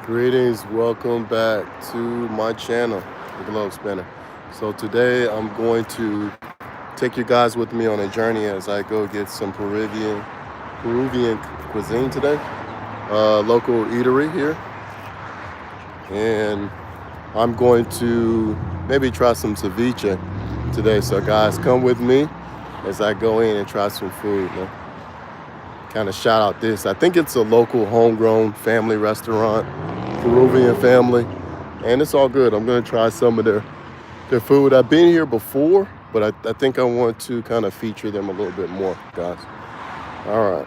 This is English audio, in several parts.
Greetings, welcome back to my channel, The Globe Spinner. So today I'm going to take you guys with me on a journey as I go get some Peruvian cuisine today. Local eatery here, and I'm going to maybe try some ceviche today. So guys, come with me as I go in and try some food. Kind of shout out this. I think it's a local homegrown family restaurant, Peruvian family, and it's all good. I'm gonna try some of their food. I've been here before, but I think I want to kind of feature them a little bit more, guys. All right.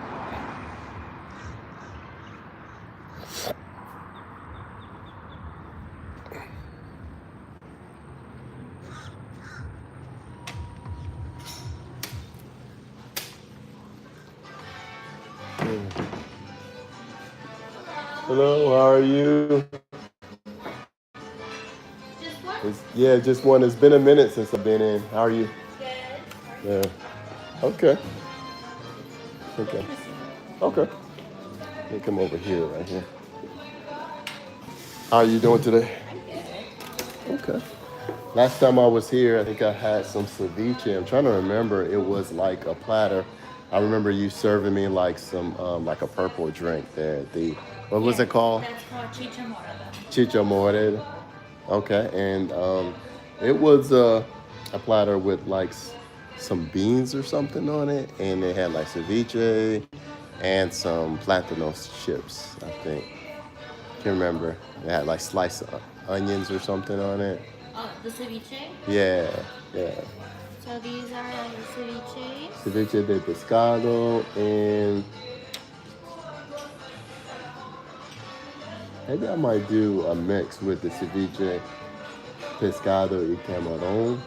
Hello, how are you? Yeah, just one. It's been a minute since I've been in. How are you? Yeah. Okay. Okay. Okay. Let me come over here, right here. How are you doing today? Okay. Last time I was here, I think I had some ceviche. I'm trying to remember. It was like a platter. I remember you serving me like some, like a purple drink there. What was it called? That's called chicha morada. Chicha morada. Okay, and it was a platter with like some beans or something on it, and it had like ceviche and some platanos chips. I think. Can't remember. It had like sliced onions or something on it. Oh, the ceviche. Yeah, yeah. So these are the ceviches. Ceviche de pescado, and maybe I might do a mix with the ceviche pescado y camarón.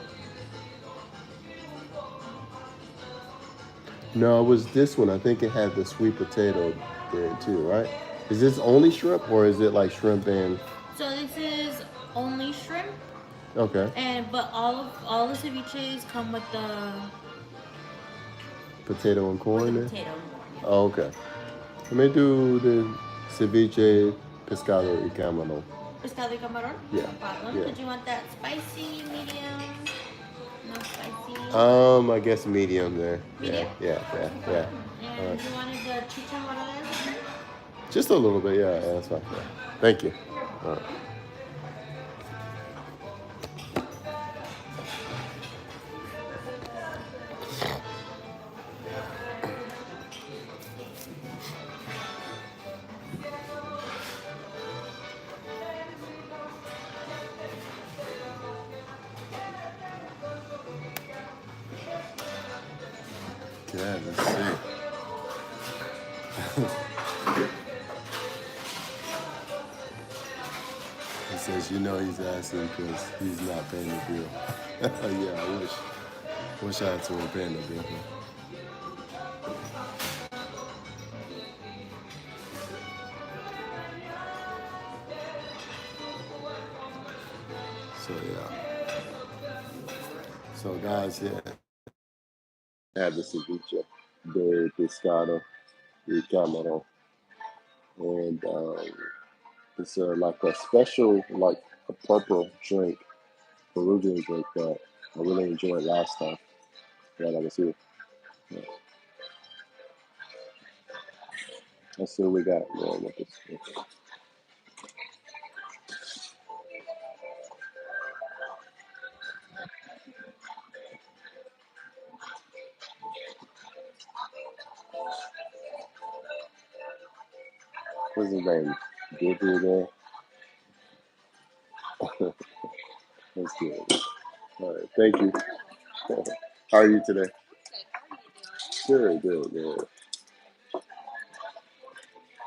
No, it was this one. I think it had the sweet potato there too, right? Is this only shrimp or is it like shrimp and So this is only shrimp, okay, but all the ceviches come with potato and corn there? potato. Oh, okay. Let me do the ceviche pescado y camarón. Pescado y camarón. Yeah, No problem. yeah. Did you want that spicy, medium? No spicy. I guess medium there. Medium. Yeah. All And right. you wanted the chicha morada as a drink? Just a little bit, yeah, that's fine. Yeah. Thank you. All right. Yeah, let's see. He says, he's asking because he's not paying the bill. Yeah, I wish I had someone paying the bill. So yeah. So guys, yeah. I had the ceviche de pescado y camarón, and it's like a special, like a purple drink, Peruvian drink that I really enjoyed last time that I was here. Yeah. Let's see what we got going with this. What's his name? Gabriel there. That's good. All right, thank you. How are you today? Good, good, good.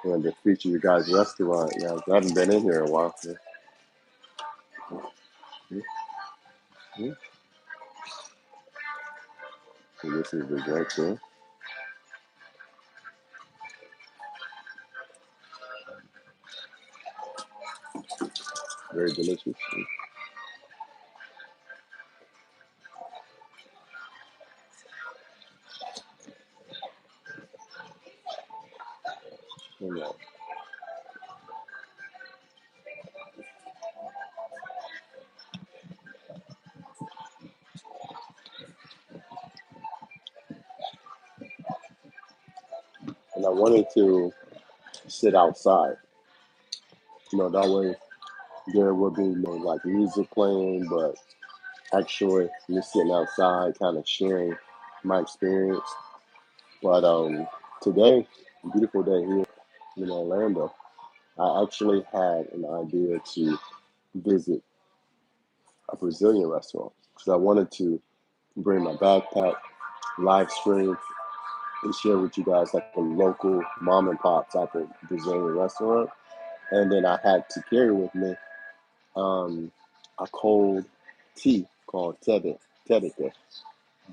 I wanted to feature you guys' restaurant. Yeah, I haven't been in here in a while. Yeah. Yeah. So this is the drink too. Very delicious. Yeah. and I wanted to sit outside. That way there would be no like music playing, but actually me sitting outside, kind of sharing my experience. But today, beautiful day here in Orlando, I actually had an idea to visit a Brazilian restaurant because I wanted to bring my backpack, live stream, and share with you guys like a local mom and pop type of Brazilian restaurant. And then I had to carry with me um, a cold tea called teddy,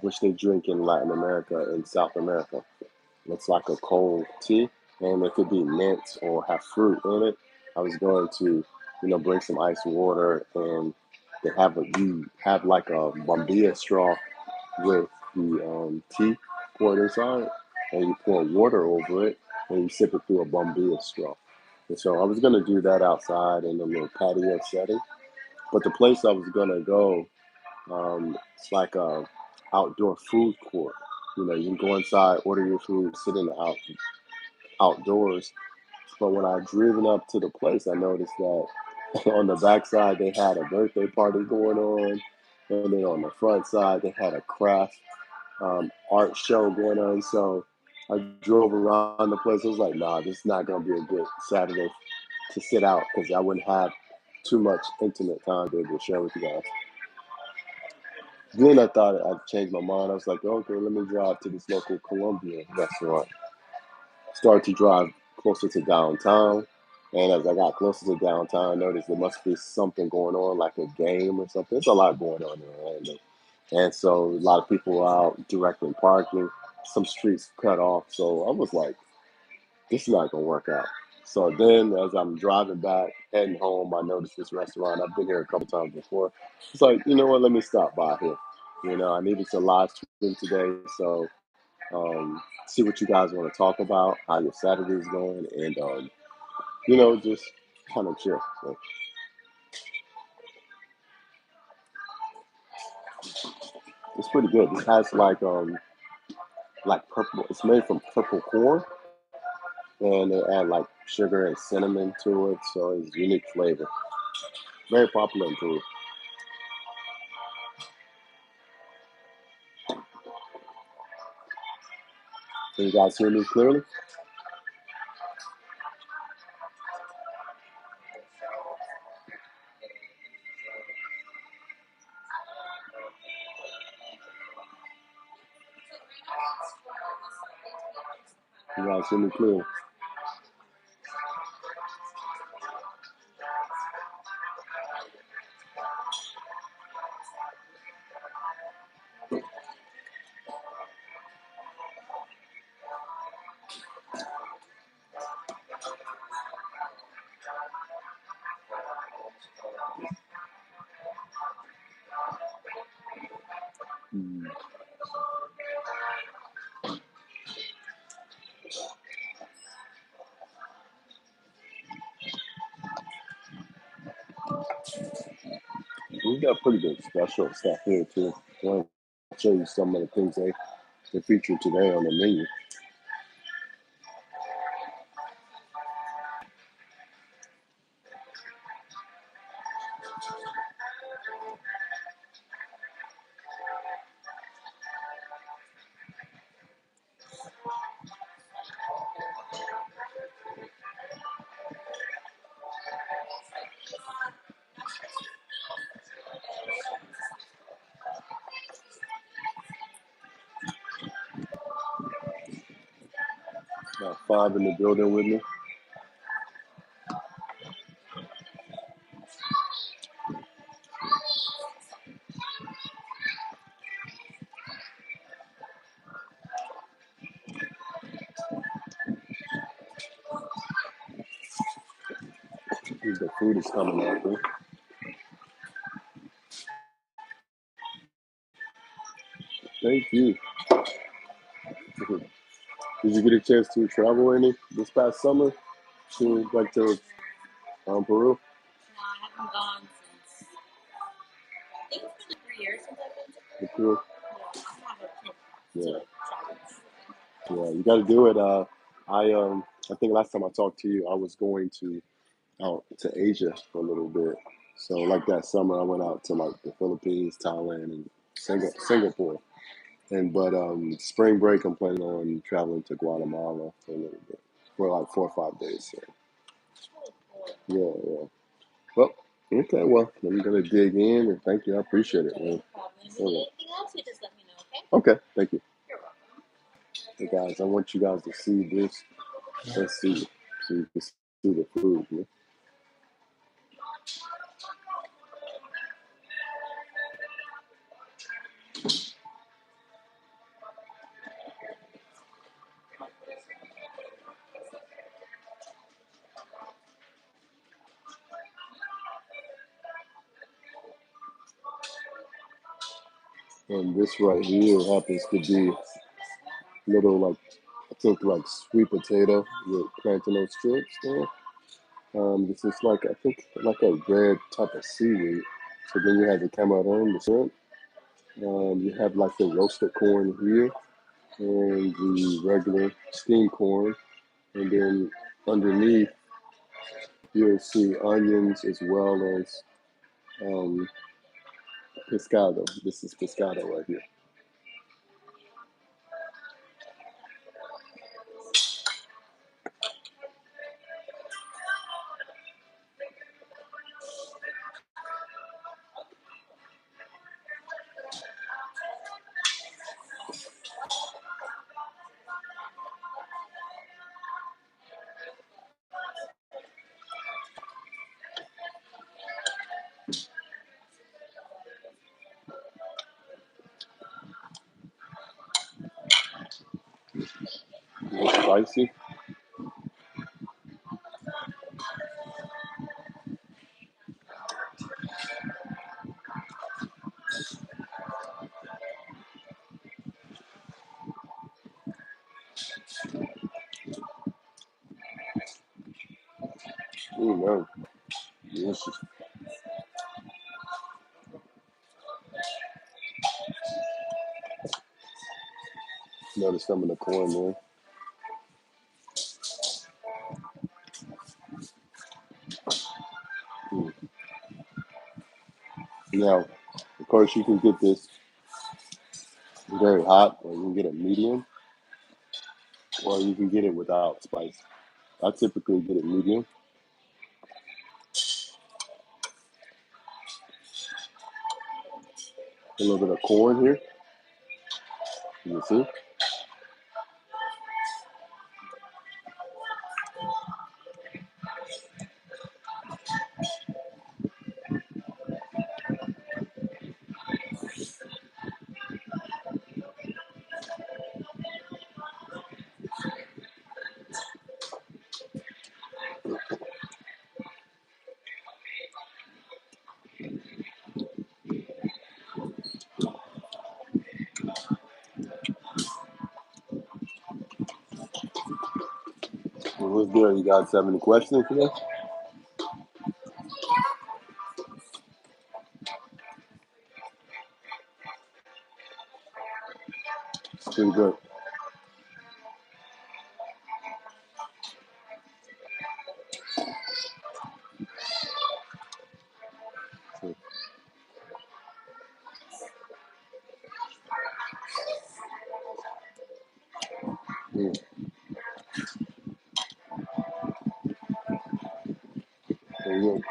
which they drink in Latin America and South America. It's like a cold tea, and it could be mint or have fruit in it. I was going to, bring some ice water, and you have like a bombilla straw with the tea poured inside, and you pour water over it, and you sip it through a bombilla straw. And so I was gonna do that outside in a little patio setting, but the place I was gonna go, it's like a outdoor food court. You can go inside, order your food, sit in the outdoors. But when I driven up to the place, I noticed that on the backside they had a birthday party going on, and then on the front side they had a craft art show going on. So I drove around the place. I was like, nah, this is not gonna be a good Saturday to sit out because I wouldn't have too much intimate time to be able to share with you guys. Then I thought I'd change my mind. I was like, okay, let me drive to this local Colombian restaurant. Started to drive closer to downtown. And as I got closer to downtown, I noticed there must be something going on, like a game or something. There's a lot going on in Orlando. And so a lot of people were out directly parking, some streets cut off. So I was like, this is not going to work out. So then as I'm driving back, heading home, I noticed this restaurant. I've been here a couple times before. It's like, you know what, let me stop by here. I needed to live stream today. So see what you guys want to talk about, how your Saturday is going, and just kind of chill. So it's pretty good. It has like purple. It's made from purple corn, and they add like sugar and cinnamon to it, so it's unique flavor. Very popular in Peru. Can you guys hear me clearly? You guys hear me clearly? Mm. We got pretty good special stuff here too. I want to show you some of the things they featured today on the menu. Got five in the building with me. The food is coming out. Huh? Thank you. Did you get a chance to travel any this past summer to Peru? No, I haven't gone since. I think it's been like 3 years since I've been to To Peru. Peru? Yeah, I have a trip Yeah, to travel. yeah. You got to do it. I think last time I talked to you, I was going to out to Asia for a little bit. So like that summer, I went out to like the Philippines, Thailand, and Singapore. And but spring break, I'm planning on traveling to Guatemala for a little bit, for like 4 or 5 days. So Oh, cool. yeah, yeah. Well, okay. Well, I'm gonna dig in, and thank you. I appreciate it, Okay, man. no problem. If you All need right. anything else, you just let me know, okay? Okay, thank you. You're welcome. Hey guys, I want you guys to see this. Let's see, so you can see the food. Man. And this right here happens to be little like I think like sweet potato with plantain strips there. This is like I think like a red type of seaweed. So then you have the camarón, the shrimp. You have like the roasted corn here and the regular steamed corn, and then underneath you'll see onions as well as um, pescado. This is pescado right here. It's spicy. Man. Delicious. Notice some of the corn there. Mm. Now, of course, you can get this very hot, or you can get it medium, or you can get it without spice. I typically get it medium. A little bit of corn here. You see? Well, what's good? You guys have any questions today? It's pretty good. So, mm, very good.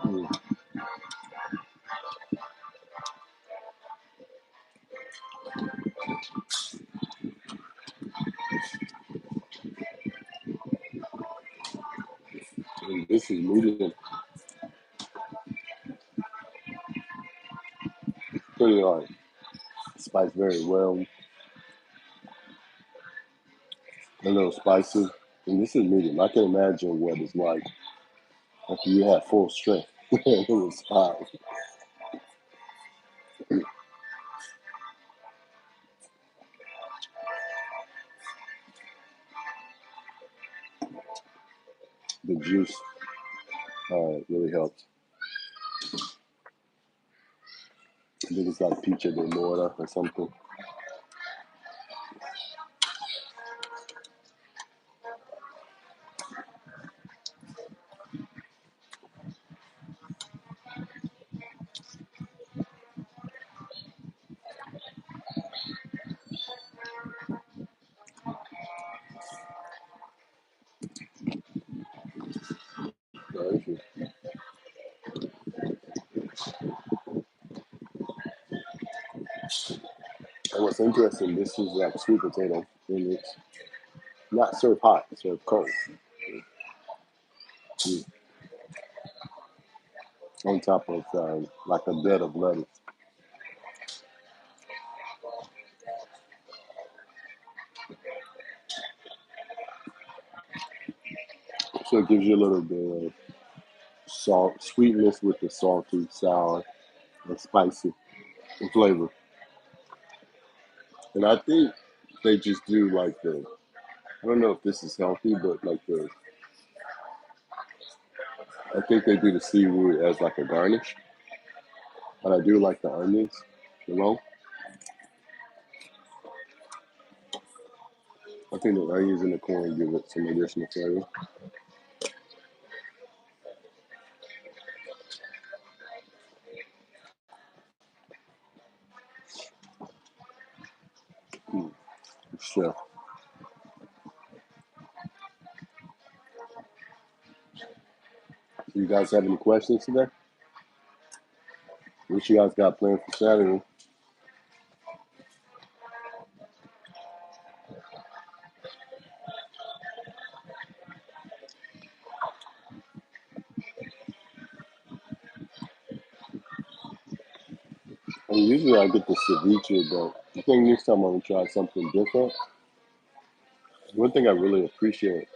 Mm, and this is medium. Pretty hard. Spiced very well. A little spicy. And this is medium. I can imagine what it's like after you have full strength. It was hot. The juice really helped. think it's like Picha de Mora or something. Very true. And what's interesting, this is like sweet potato, and it's not served hot, it's served cold. Mm. On top of like a bed of lettuce. So it gives you a little bit of salt, sweetness with the salty, sour, and spicy and flavor. And I think they just do like I don't know if this is healthy, but like I think they do the seaweed as like a garnish. But I do like the onions, below. I think the onions and the corn give it some additional flavor. Mm, sure. You guys have any questions today? What you guys got planned for Saturday? And usually I get the ceviche, but I think this time I'm gonna try something different. One thing I really appreciate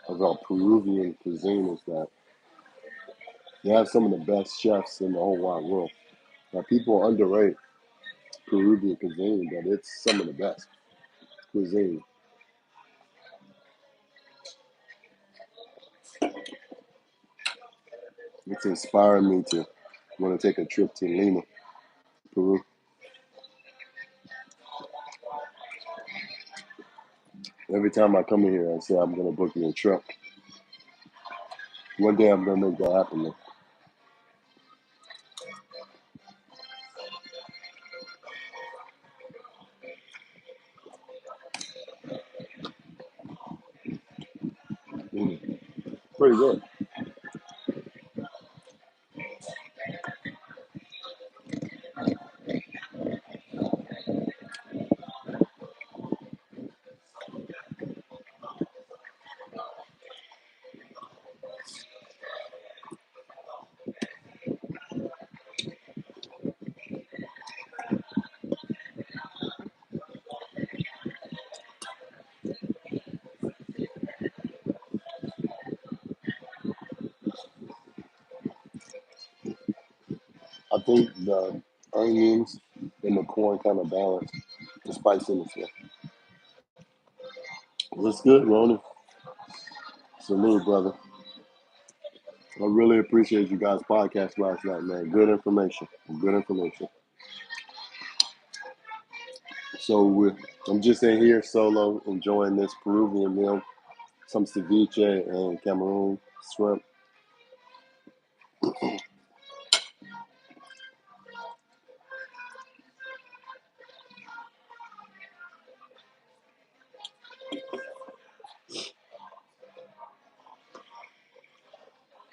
about Peruvian cuisine is that they have some of the best chefs in the whole wide world. Now people underrate Peruvian cuisine, but it's some of the best cuisine. It's inspiring me to want to take a trip to Lima, Peru. Every time I come in here, I say I'm gonna book me a trip. One day I'm gonna make that happen. Though. Mm, pretty good. I think the onions and the corn kind of balance the spiciness here. What's good, Ronnie? Salute, brother. I really appreciate you guys' podcast last night, man. Good information. Good information. So I'm just in here solo, enjoying this Peruvian meal, some ceviche and Cameroon shrimp.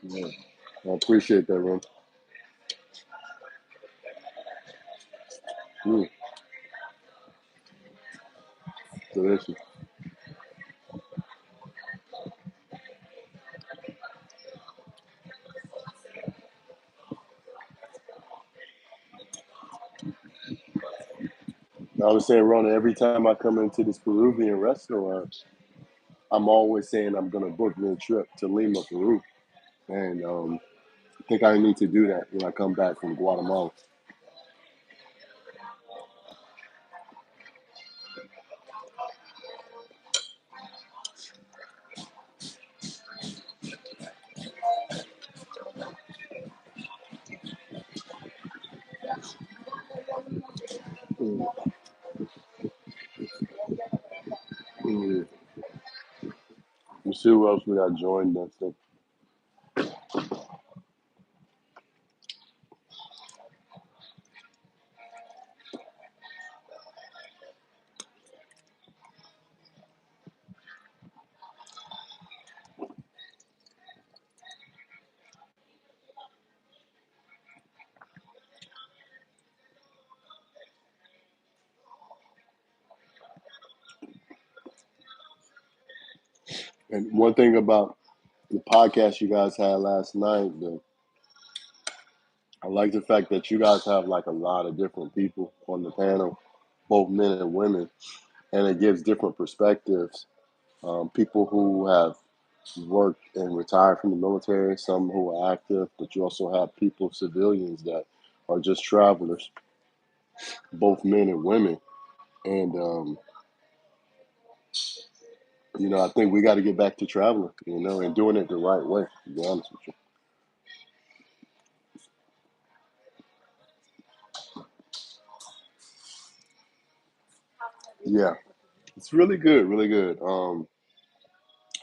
Yeah, I appreciate that, man. Mm, delicious. I was saying, Rona, every time I come into this Peruvian restaurant, I'm always saying I'm gonna book me a trip to Lima, Peru, and I think I need to do that when I come back from Guatemala. Yeah. Let's see who else we got joined us. And one thing about the podcast you guys had last night, I like the fact that you guys have like a lot of different people on the panel, both men and women, and it gives different perspectives. People who have worked and retired from the military, some who are active, but you also have people, civilians that are just travelers, both men and women. And I think we got to get back to traveling, and doing it the right way. To be honest with you, yeah, it's really good, really good.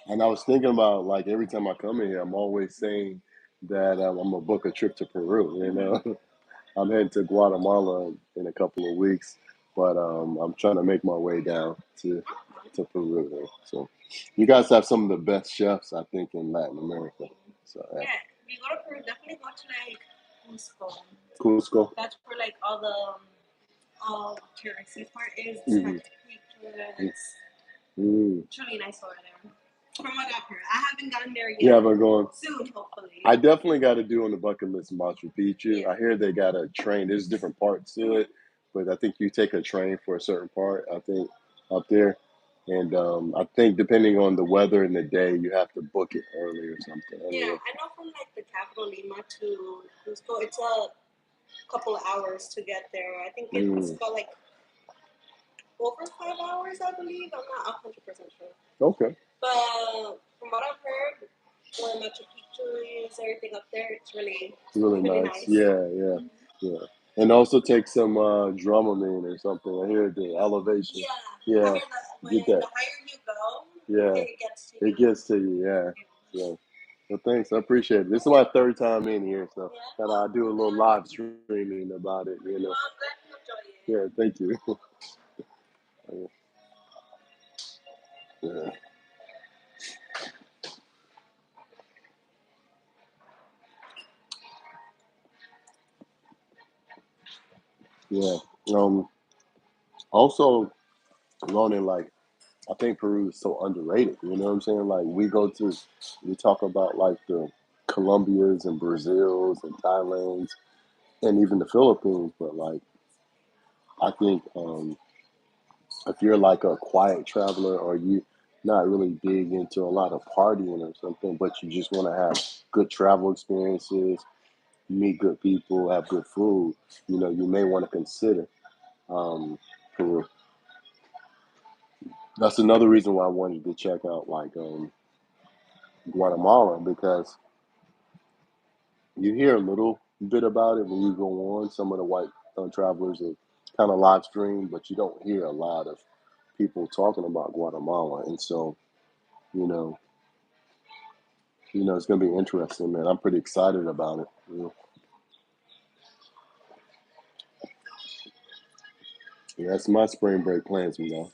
And I was thinking about like every time I come in here, I'm always saying that I'm gonna book a trip to Peru. I'm heading to Guatemala in a couple of weeks, but I'm trying to make my way down to Peru. So, you guys have some of the best chefs, I think, in Latin America. So, Yeah, if you go to Peru, definitely go to like Cusco. Cusco. That's where like all touristy part is. It's Mm-hmm. like pictures. It's truly nice over there. From what I've heard, I haven't gotten there yet. You haven't gone? Soon, hopefully. I definitely got to do on the bucket list Machu Picchu. Yeah. I hear they got a train. There's different parts to it, but I think you take a train for a certain part, I think, up there. And I think depending on the weather and the day, you have to book it early or something. Yeah, I know from like the capital Lima to Cusco, it's a couple of hours to get there. I think it's about like over 5 hours, I believe. I'm not 100% sure. Okay. But from what I've heard, where Machu Picchu is, everything up there, it's really nice. Yeah. And also take some Dramamine or something. I hear the elevation. Yeah. Yeah. I hear that when Get that. the higher you go, Yeah. it gets to you. It gets to you. Yeah. Yeah. Well, thanks. I appreciate it. This is my third time in here, so I do a little live streaming about it. Well, I'm glad you enjoy it. Yeah. Thank you. Yeah. Yeah. Also learning like I think Peru is so underrated. You know what I'm saying? Like we talk about like the Colombias and Brazils and Thailands and even the Philippines, but like I think if you're like a quiet traveler or you not really big into a lot of partying or something, but you just want to have good travel experiences, meet good people, have good food, you may want to consider Peru. That's another reason why I wanted to check out like Guatemala because you hear a little bit about it when you go on. Some of the white travelers that kind of live stream, but you don't hear a lot of people talking about Guatemala. And so, you know, it's going to be interesting, man. I'm pretty excited about it. Yeah, that's my spring break plans, man.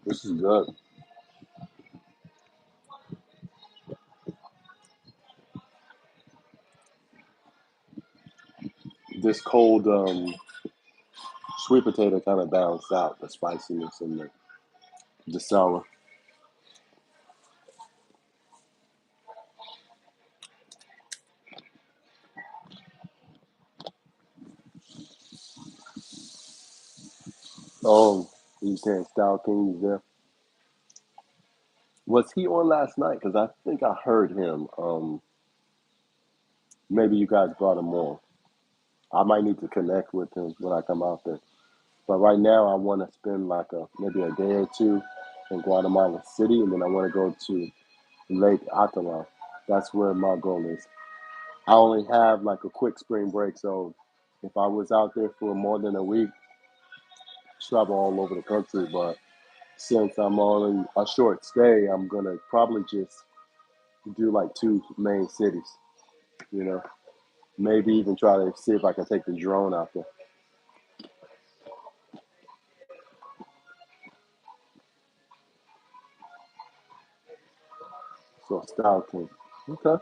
This is good. This cold sweet potato kind of balanced out the spiciness and the sour. Oh. You saying Style King is there? Was he on last night? Because I think I heard him. Maybe you guys brought him on. I might need to connect with him when I come out there. But right now, I want to spend like maybe a day or two in Guatemala City, and then I want to go to Lake Atala. That's where my goal is. I only have like a quick spring break, so if I was out there for more than a week, travel all over the country. But since I'm on a short stay, I'm gonna probably just do like two main cities. You know, maybe even try to see if I can take the drone out there. So Style King. Okay.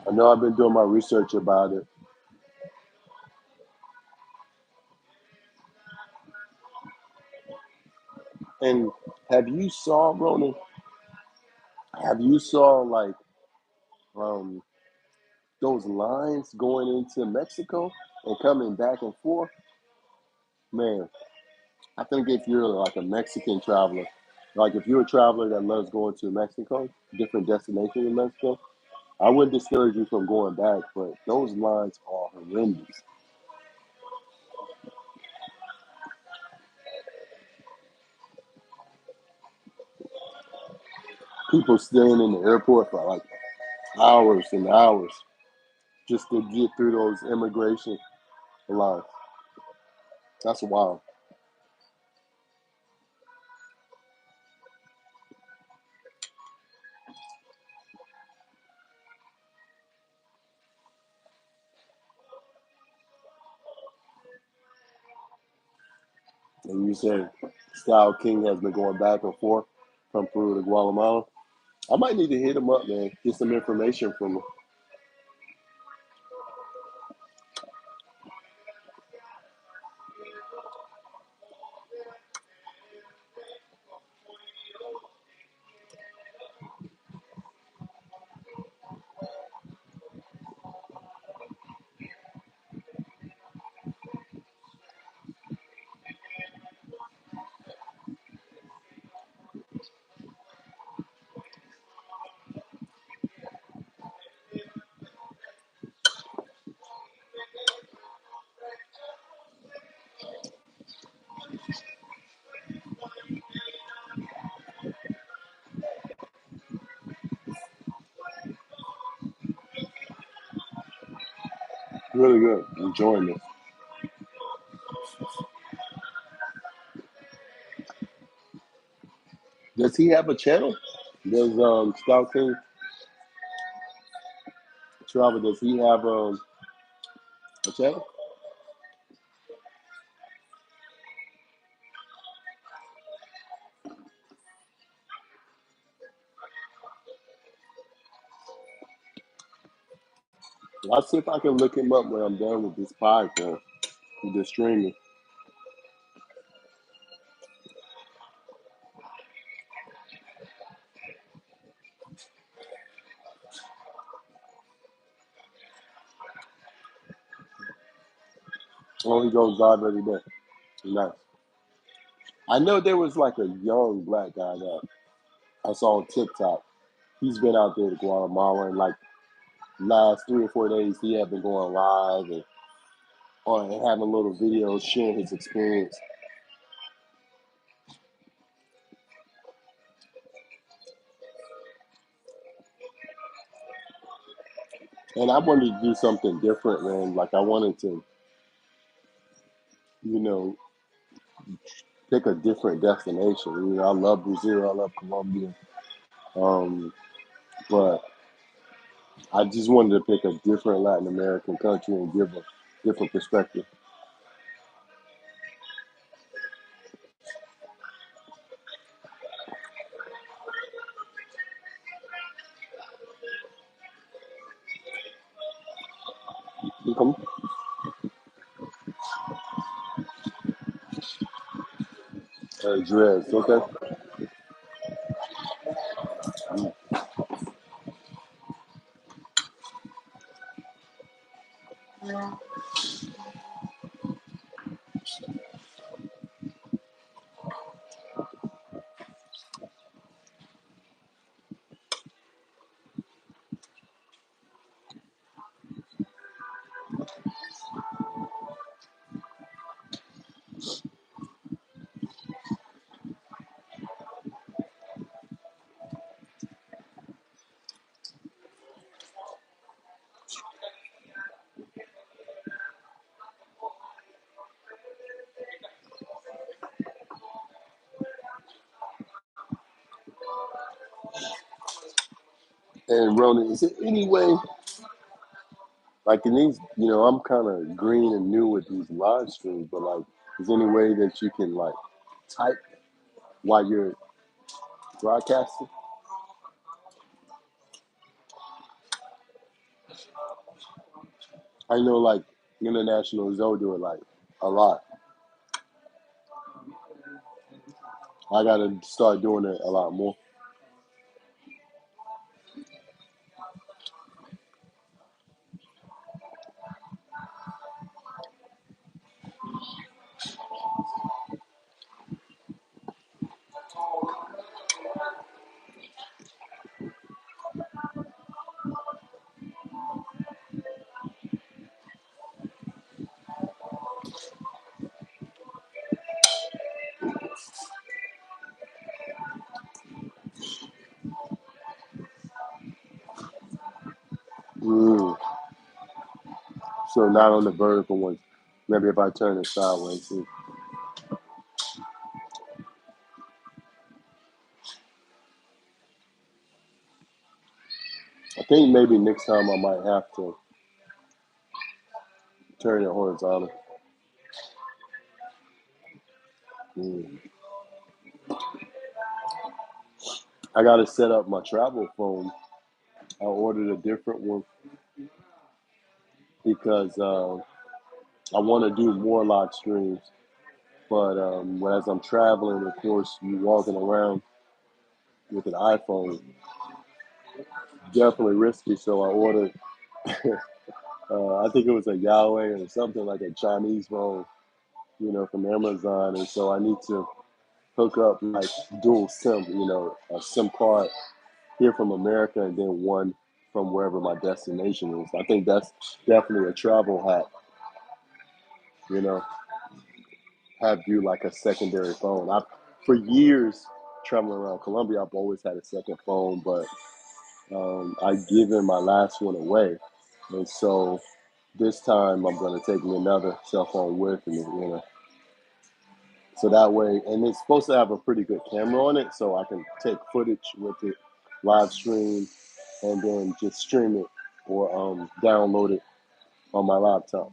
I know I've been doing my research about it. And have you saw Ronan? Have you saw like um those lines going into Mexico and coming back and forth? Man, I think if you're like a Mexican traveler, like if you're a traveler that loves going to Mexico, different destinations in Mexico, I wouldn't discourage you from going back, but those lines are horrendous. People staying in the airport for like hours and hours just to get through those immigration lines. That's wild. And you said Style King has been going back and forth from Peru to Guatemala. I might need to hit him up, man. Get some information from him. Really good. Enjoying this. Does he have a channel? Does Style King Travel? Does he have a channel? I'll see if I can look him up when I'm done with this podcast, with this streaming. Oh, he goes live every day. Nice. I know there was like a young black guy that I saw on TikTok. He's been out there to Guatemala, and like last 3 or 4 days, he had been going live and on and having little videos sharing his experience. And I wanted to do something different, man. Like I wanted to, you know, pick a different destination. You know, I love Brazil, I love Colombia, um, but I just wanted to pick a different Latin American country and give a different perspective. You come, dreads, okay? And Ronan, is there any way, like in these, I'm kind of green and new with these live streams, but like, is there any way that you can like type while you're broadcasting? I know like international Zoe do it like a lot. I gotta start doing it a lot more. Mm. So not on the vertical ones. Maybe if I turn it sideways. See. I think maybe next time I might have to turn it horizontal. Mm. I gotta set up my travel phone. I ordered a different one because I want to do more live streams. But as I'm traveling, of course, you walking around with an iPhone, definitely risky. So I ordered, I think it was a Yahweh or something like a Chinese phone, from Amazon. And so I need to hook up like dual SIM, a SIM card here from America and then one from wherever my destination is. I think that's definitely a travel hack, you know, have you like a secondary phone. For years traveling around Colombia, I've always had a second phone, but I given my last one away, and so this time I'm going to take me another cell phone with me, so that way, and it's supposed to have a pretty good camera on it, so I can take footage with it, live stream, and then just stream it or download it on my laptop.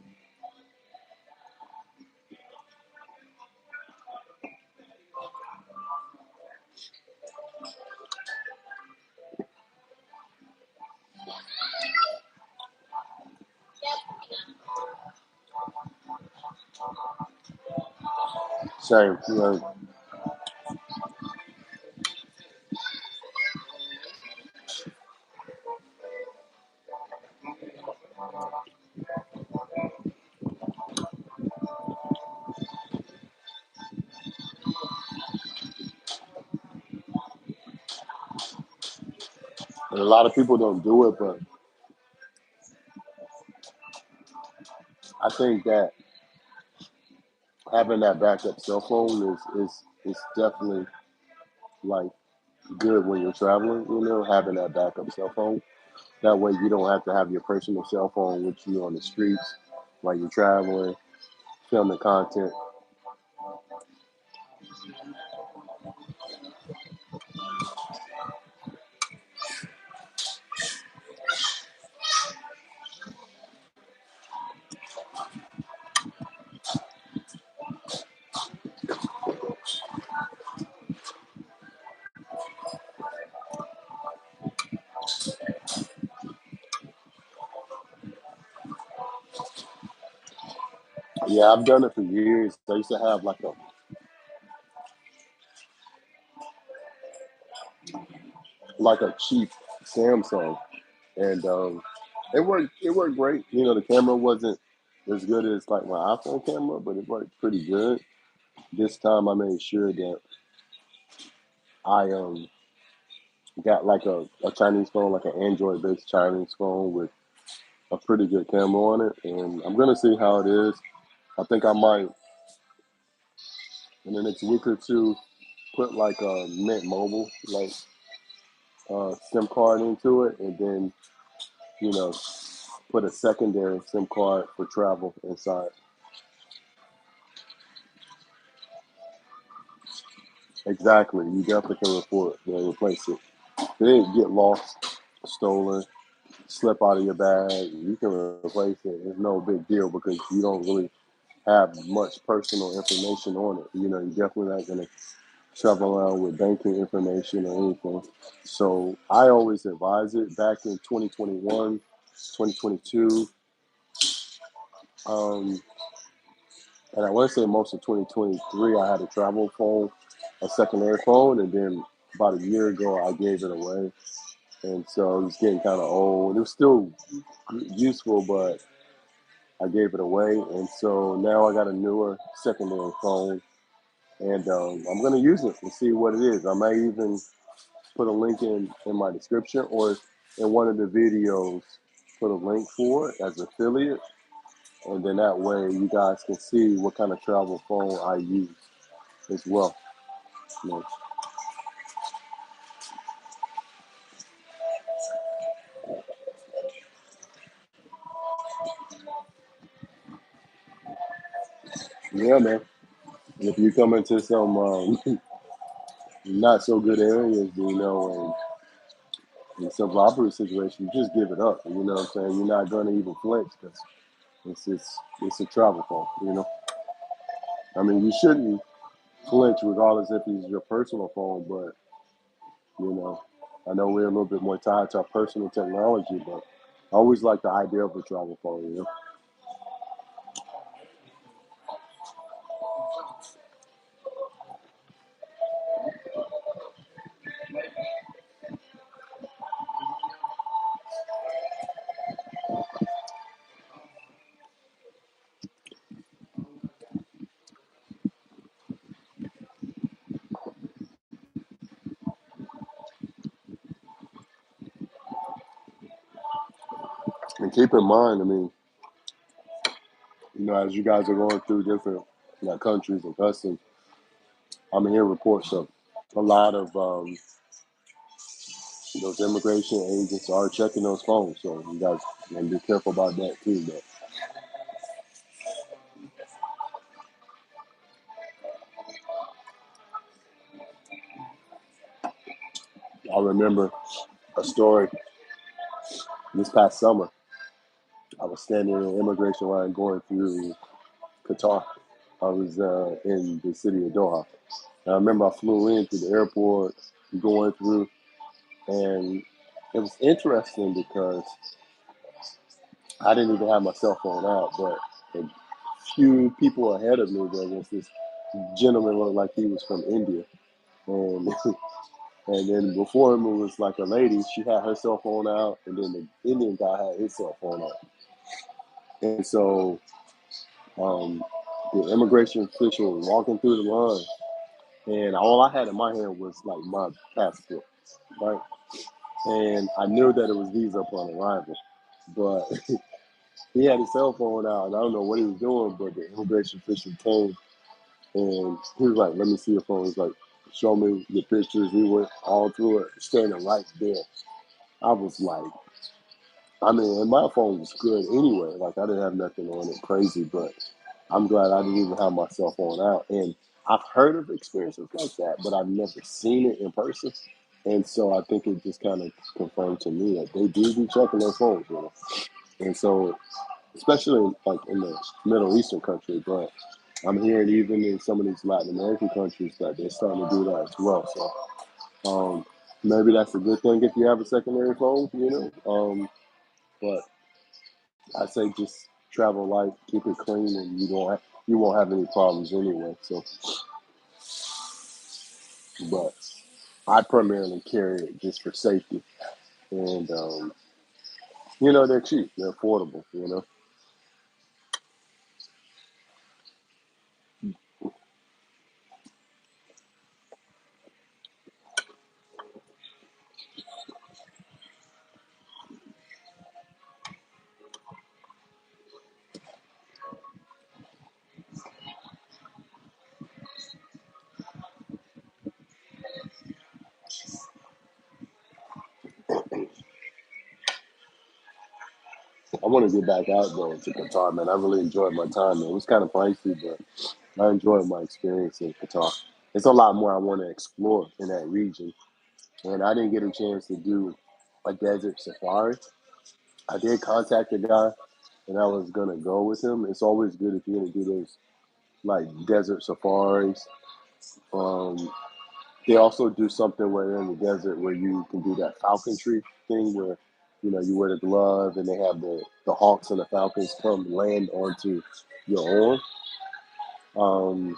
Same, and a lot of people don't do it, but I think that having that backup cell phone is definitely like good when you're traveling, having that backup cell phone. That way you don't have to have your personal cell phone with you on the streets while you're traveling, filming content. Yeah, I've done it for years. I used to have like a cheap Samsung, and it worked great. The camera wasn't as good as like my iPhone camera, but it worked pretty good. This time I made sure that I got like a Chinese phone, like an Android based Chinese phone with a pretty good camera on it, and I'm gonna see how it is. I think I might in the next week or two put like a Mint Mobile like SIM card into it, and then you know put a secondary SIM card for travel inside. Exactly, you definitely can replace it. they get lost, stolen, slip out of your bag, you can replace it. It's no big deal because you don't really have much personal information on it. You're definitely not going to travel around with banking information or anything. So I always advise it. Back in 2021, 2022, um, and I want to say most of 2023, I had a travel phone, a secondary phone, and then about a year ago, I gave it away. And so it was getting kind of old. It was still useful, but I gave it away. And so now I got a newer secondary phone, and I'm going to use it and see what it is. I might even put a link in my description or in one of the videos, put a link for it as affiliate. And then that way you guys can see what kind of travel phone I use as well. You know. Yeah, man. If you come into some not so good areas, in some robbery situation, you just give it up. You know what I'm saying? You're not gonna even flinch because it's a travel phone. I mean, you shouldn't flinch regardless if it's your personal phone, but you know, I know we're a little bit more tied to our personal technology, but I always like the idea of a travel phone. And keep in mind, I mean, as you guys are going through different countries and customs, I'm hearing reports of a lot of those immigration agents are checking those phones, so you guys gotta be careful about that too. But I remember a story this past summer. I was standing in an immigration line going through Qatar. I was in the city of Doha. And I remember I flew into the airport, going through, and it was interesting because I didn't even have my cell phone out, but a few people ahead of me, there was this gentleman looked like he was from India, and and then before him it was like a lady. She had her cell phone out, and then the Indian guy had his cell phone out, and so um, the immigration official was walking through the line, and all I had in my hand was like my passport, right? And I knew that it was visa upon arrival, but he had his cell phone out, and I don't know what he was doing, but the immigration official came, and he was like, "Let me see your phone." He's like, "Show me the pictures." He went all through it, standing right there. I was like, I mean, and my phone was good anyway. Like I didn't have nothing on it crazy, but I'm glad I didn't even have my cell phone out. And I've heard of experiences like that, but I've never seen it in person. And so I think it just kind of confirmed to me that they do be checking their phones. And so, especially like in the Middle Eastern countries, but I'm hearing even in some of these Latin American countries that they're starting to do that as well. So maybe that's a good thing if you have a secondary phone. But I say just travel light, keep it clean, and you won't have any problems anyway. So, but I primarily carry it just for safety, and they're cheap, they're affordable. I want to get back out though to Qatar, man. I really enjoyed my time. It was kind of pricey, but I enjoyed my experience in Qatar. There's a lot more I want to explore in that region, and I didn't get a chance to do a desert safari. I did contact the guy, and I was gonna go with him. It's always good if you're gonna do those like desert safaris. Um, they also do something where they're in the desert where you can do that falconry thing where you wear the glove and they have the hawks and the falcons come land onto your arm. Um,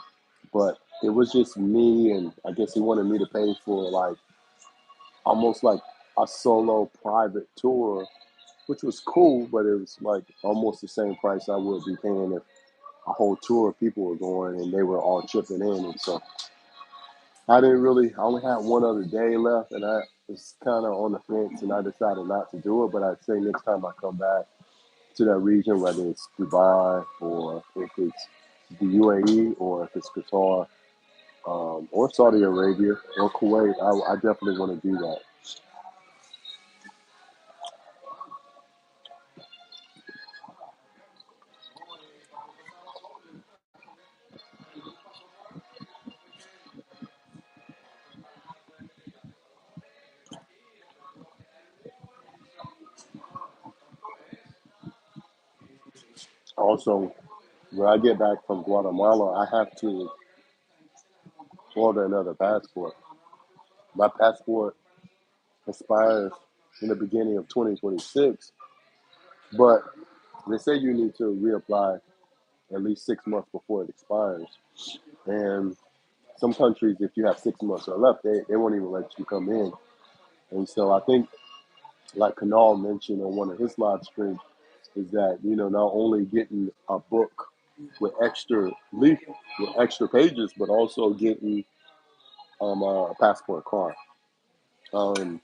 but it was just me, and I guess he wanted me to pay for like almost like a solo private tour, which was cool, but it was like almost the same price I would be paying if a whole tour of people were going and they were all chipping in. And so I didn't really, I only had one other day left and I was kind of on the fence and I decided not to do it. But I'd say next time I come back to that region, whether it's Dubai or if it's the UAE or if it's Qatar or Saudi Arabia or Kuwait, I definitely want to do that. Also, when I get back from Guatemala, I have to order another passport. My passport expires in the beginning of 2026, but they say you need to reapply at least 6 months before it expires. And some countries, if you have 6 months or left, they won't even let you come in. And so I think, like Kanal mentioned on one of his live streams, is that, not only getting a book with extra leaf, with extra pages, but also getting a passport card. Um,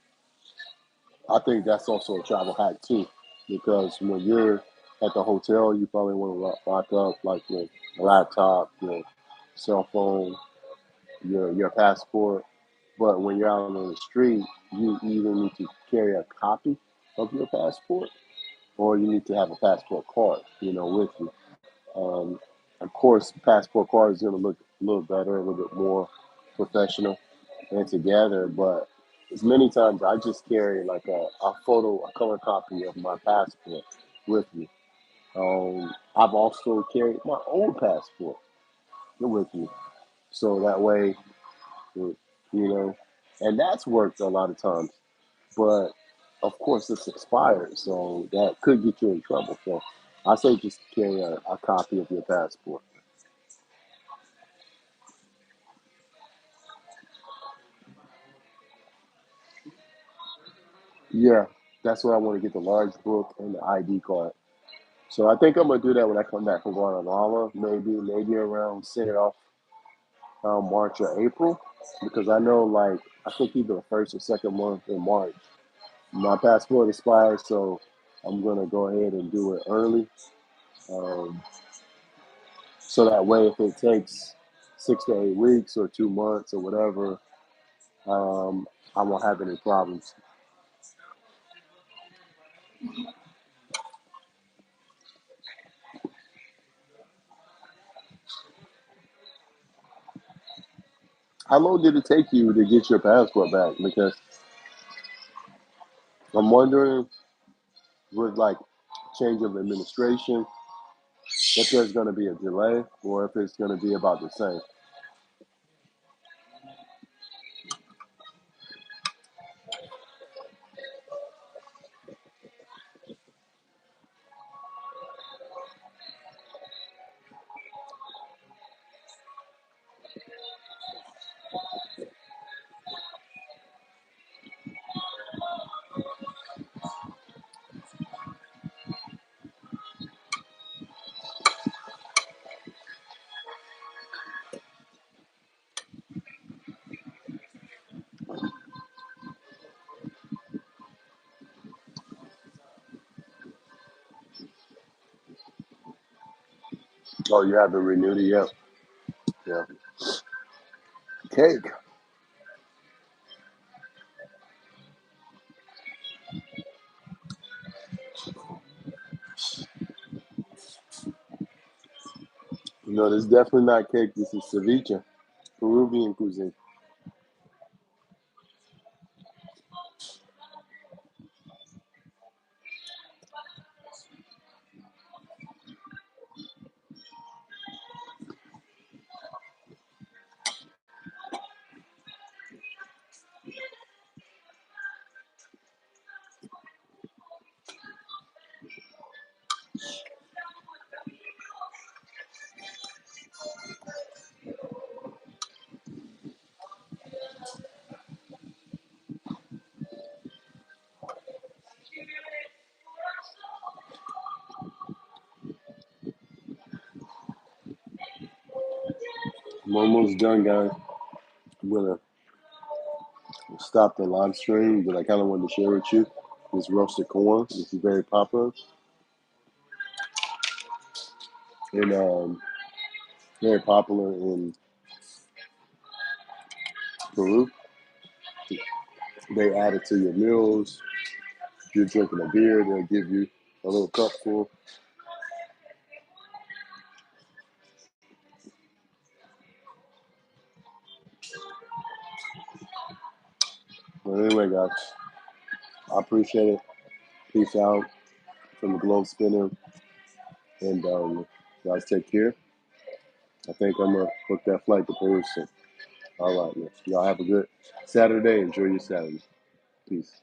I think that's also a travel hack too, because when you're at the hotel, you probably want to lock up like your laptop, your cell phone, your passport. But when you're out on the street, you either need to carry a copy of your passport, or you need to have a passport card, with you. Um, of course, passport card is going to look a little better, a little bit more professional and together. But as many times I just carry like a color copy of my passport with me. I've also carried my own passport with me, so that way, you know, and that's worked a lot of times. But of course, it's expired, so that could get you in trouble. So I say just carry a copy of your passport. Yeah, that's what I want to get, the large book and the ID card. So I think I'm gonna do that when I come back from Guatemala. Maybe around set it off March or April, because I know like I think either the first or second month in March my passport expires. So I'm gonna go ahead and do it early, um, so that way if it takes 6 to 8 weeks or 2 months or whatever, um, I won't have any problems. How long did it take you to get your passport back? Because I'm wondering with like change of administration if there's going to be a delay or if it's going to be about the same. Oh, you haven't renewed it yet? Yeah. Cake. No, this is definitely not cake. This is ceviche, Peruvian cuisine. I'm almost done, guys. I'm gonna stop the live stream, but I kind of wanted to share with you this roasted corn. This is very popular and very popular in Peru. They add it to your meals. If you're drinking a beer, they'll give you a little cup full. But anyway, guys, I appreciate it. Peace out from the globe spinner, and guys, take care. I think I'm gonna book that flight to Peru soon. All right, man. Y'all have a good Saturday. Enjoy your Saturday. Peace.